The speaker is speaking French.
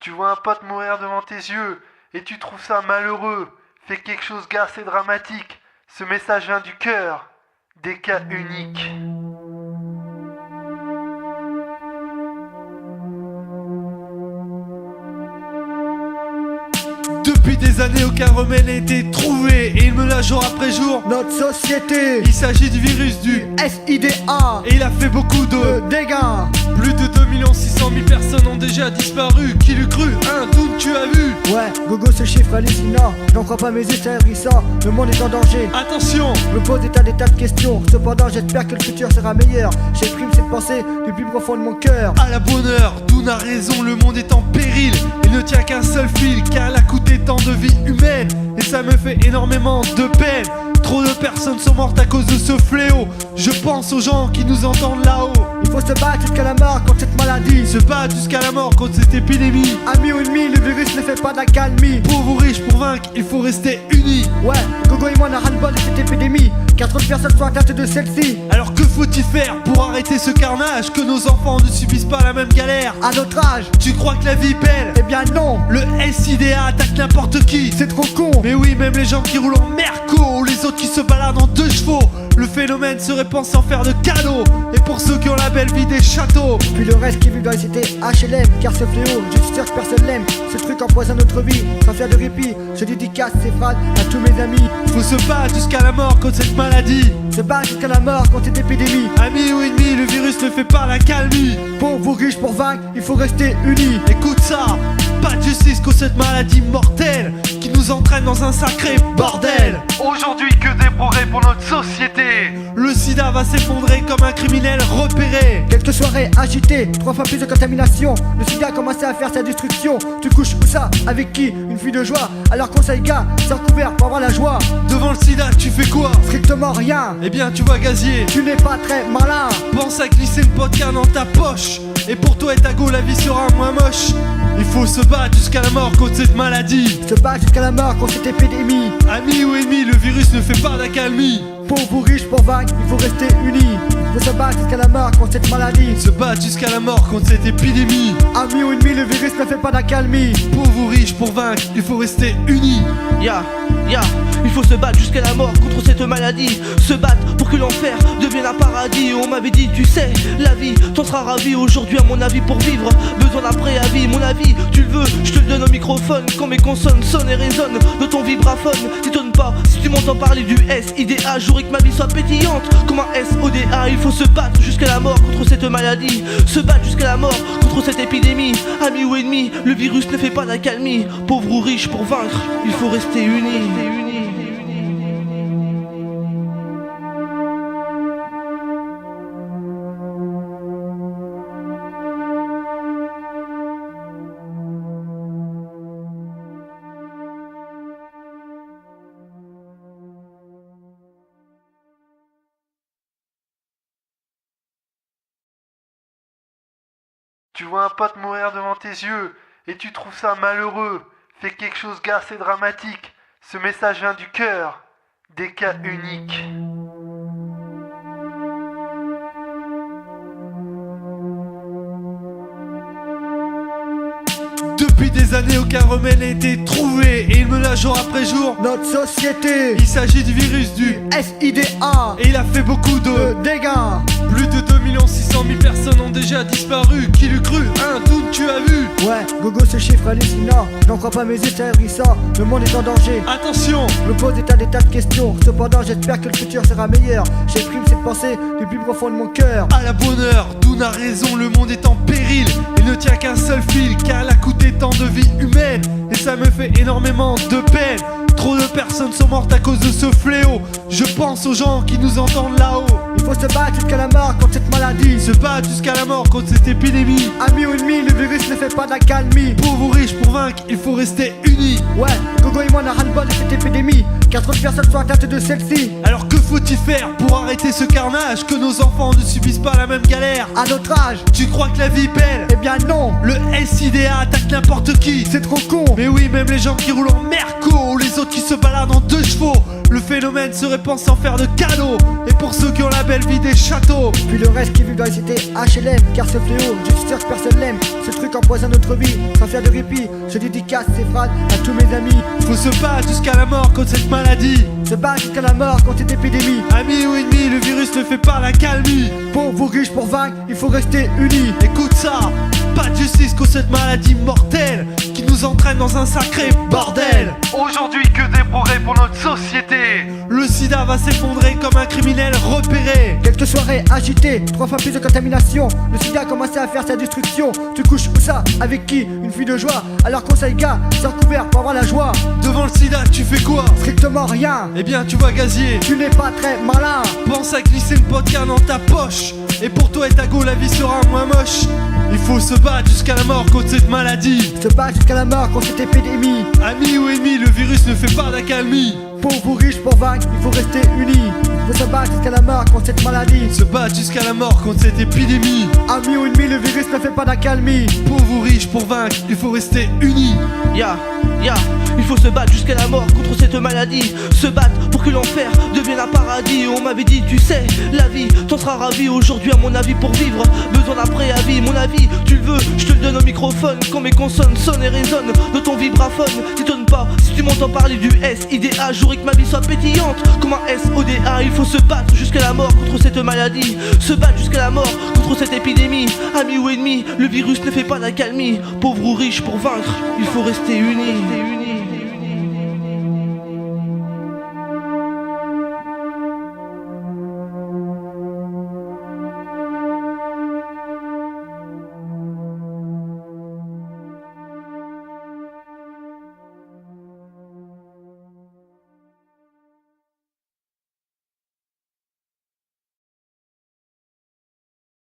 Tu vois un pote mourir devant tes yeux et tu trouves ça malheureux. Fais quelque chose, gars, c'est dramatique. Ce message vient du cœur. Des cas uniques. Depuis des années, aucun remède n'a été trouvé et il me l'a jour après jour. Notre société, Il s'agit du virus du SIDA, et il a fait beaucoup de dégâts. Plus de 2 600 000 personnes ont déjà disparu. Qui l'eût cru, hein, Doom, tu as vu? Ouais, gogo ce chiffre hallucinant. J'en crois pas mes yeux, c'est ahurissant. Le monde est en danger. Attention, Je me pose des tas de questions. Cependant, j'espère que le futur sera meilleur. J'exprime cette pensée du plus profond de mon cœur. à la bonne heure, Doom a raison, le monde est en péril. Il ne tient qu'un seul fil, car elle a coûté tant de vies humaines. Et ça me fait énormément de peine. Trop de personnes sont mortes à cause de ce fléau. Je pense aux gens qui nous entendent là-haut. Il faut se battre jusqu'à la mort contre cette maladie. Se battre jusqu'à la mort contre cette épidémie. Amis ou ennemis, le virus ne fait pas d'accalmie. Pauvres ou riches, pour vaincre, il faut rester unis. Ouais, Gogo et moi on a ras-le-bol de cette épidémie. Car trop de personnes sont atteintes de celle-ci. Alors que faut-il faire pour arrêter ce carnage? Que nos enfants ne subissent pas la même galère. À notre âge, Tu crois que la vie est belle? eh bien non, Le SIDA attaque n'importe qui. c'est trop con. Mais oui, même les gens qui roulent en Merco ou les autres qui se baladent en 2 chevaux. Le phénomène se répand sans faire de cadeaux. Et pour ceux qui ont la belle vie des châteaux, Puis le reste qui vit dans les cités HLM. Car ce fléau, je suis sûr que personne l'aime. Ce truc empoisonne notre vie, sans faire de répit. Je dédicace ces phrases à tous mes amis. faut se battre jusqu'à la mort contre cette maladie. Se battre jusqu'à la mort contre cette épidémie. Amis ou ennemis, le virus ne fait pas la calmie. Pauvres ou riches, pour vaincre, il faut rester unis. Écoute ça, pas de justice contre cette maladie mortelle qui nous entraîne dans un sacré bordel. Aujourd'hui, que des progrès pour notre société. Le sida va s'effondrer comme un criminel repéré. Quelques soirées agitées, 3 fois plus de contamination. Le sida a commencé à faire sa destruction. Tu couches où ça? Avec qui? Une fille de joie. Alors conseil gars, c'est recouvert pour avoir la joie. Devant le sida, tu fais quoi? Strictement rien. Eh bien, tu vois, gazier, Tu n'es pas très malin. pense à glisser une vodka dans ta poche. Et pour toi et ta go, la vie sera moins moche. Il faut se battre jusqu'à la mort contre cette maladie. Se battre jusqu'à la mort contre cette épidémie. Amis ou ennemis, le virus ne fait pas d'accalmie. Pauvres ou riches, pour vaincre, il faut rester unis. Faut se battre jusqu'à la mort contre cette maladie. Se battre jusqu'à la mort contre cette épidémie. Amis ou ennemis, le virus ne fait pas d'accalmie. Pauvres ou riches, pour vaincre, il faut rester unis. Il faut se battre jusqu'à la mort contre cette maladie. Se battre pour que l'enfer devienne un paradis. On m'avait dit, tu sais, la vie, t'en seras ravi. Aujourd'hui, à mon avis, pour vivre, besoin d'un préavis. Mon avis, tu le veux, je te le donne au microphone. Quand mes consonnes sonnent et résonnent de ton vibraphone. T'étonnes pas si tu m'entends parler du SIDA. Je voudrais que ma vie soit pétillante comme un SODA. Il faut se battre jusqu'à la mort contre cette maladie. Se battre jusqu'à la mort contre cette épidémie. Amis ou ennemis, le virus ne fait pas d'accalmie. Pauvres ou riches, pour vaincre, il faut rester unis. Tu vois un pote mourir devant tes yeux et tu trouves ça malheureux. Fais quelque chose, gars, c'est dramatique. Ce message vient du cœur. Des cas uniques. Depuis des années, aucun remède n'a été trouvé et il me l'a jour après jour. Notre société, Il s'agit du virus du SIDA, et il a fait beaucoup de dégâts. Plus de 2 600 000 personnes ont déjà disparu. Qui l'eût cru, hein, Doom, tu as vu? Ouais, gogo ce chiffre hallucinant. J'en crois pas mes yeux, c'est ahurissant. Le monde est en danger. Attention, Je me pose des tas de questions. Cependant, j'espère que le futur sera meilleur. J'exprime cette pensée du plus profond de mon cœur. à la bonne heure, Doom a raison, le monde est en péril. Il ne tient qu'un seul fil, car elle a coûté tant de vies humaines. Et ça me fait énormément de peine. Trop de personnes sont mortes à cause de ce fléau. Je pense aux gens qui nous entendent là-haut. Il faut se battre jusqu'à la mort contre cette maladie. Se battre jusqu'à la mort contre cette épidémie. Amis ou ennemis, le virus ne fait pas d'accalmie. Pauvres ou riches, pour vaincre, il faut rester unis. Ouais, Gogo et moi on a ras-le-bol de cette épidémie. car trop de personnes sont atteintes de celle-ci. Alors que faut-il faire pour arrêter ce carnage? Que nos enfants ne subissent pas la même galère. À notre âge, Tu crois que la vie est belle? eh bien non, Le SIDA attaque n'importe qui. c'est trop con. Mais oui, même les gens qui roulent en Merco ou les autres qui se baladent en 2 chevaux. Le phénomène se répand sans faire de cadeaux. Et pour ceux qui ont la belle vie des châteaux, Puis le reste qui vit dans les cités HLM, car ce fléau, je suis sûr que personne l'aime. Ce truc empoisonne notre vie, sans faire de répit. Je dédicace ces phrases à tous mes amis. faut se battre jusqu'à la mort contre cette maladie. Se battre jusqu'à la mort contre cette épidémie. Amis ou ennemis, le virus ne fait pas la calmie. Pauvres ou riches, pour vaincre, il faut rester unis. Écoute ça, pas de justice contre cette maladie mortelle qui nous entraîne dans un sacré bordel. Aujourd'hui, que des progrès pour notre société. Le sida va s'effondrer comme un criminel repéré. Quelques soirées agitées, 3 fois plus de contamination. Le sida a commencé à faire sa destruction. Tu couches où ça? Avec qui? Une fille de joie. Alors conseil gars, sans couvert pour avoir la joie. Devant le sida, tu fais quoi? Strictement rien. Eh bien, tu vois, gazier, Tu n'es pas très malin. pense à glisser une vodka dans ta poche. Et pour toi et ta go, la vie sera moins moche. Il faut se battre jusqu'à la mort contre cette maladie. Se battre jusqu'à la mort contre cette épidémie. Amis ou ennemis, le virus ne fait pas d'accalmie. Pauvres ou riches, pour vaincre, il faut rester unis. Il faut se battre jusqu'à la mort contre cette maladie. Se battre jusqu'à la mort contre cette épidémie. Amis ou ennemis, le virus ne fait pas d'accalmie. Pauvres ou riches, pour vaincre, il faut rester unis. Ya, il faut se battre jusqu'à la mort contre cette maladie. Se battre pour que l'enfer devienne un paradis. On m'avait dit, tu sais, la vie t'en sera ravi. Aujourd'hui, à mon avis, pour vivre, besoin d'un préavis. Mon avis, tu le veux, je te le donne au microphone. Quand mes consonnes sonnent et résonnent de ton vibraphone, t'étonne pas si tu m'entends parler du SIDA. J'aurais que ma vie soit pétillante comme un SODA. Il faut se battre jusqu'à la mort contre cette maladie. Se battre jusqu'à la mort contre cette épidémie. Amis ou ennemis, le virus ne fait pas d'accalmie. Pauvre ou riche, pour vaincre, il faut rester unis.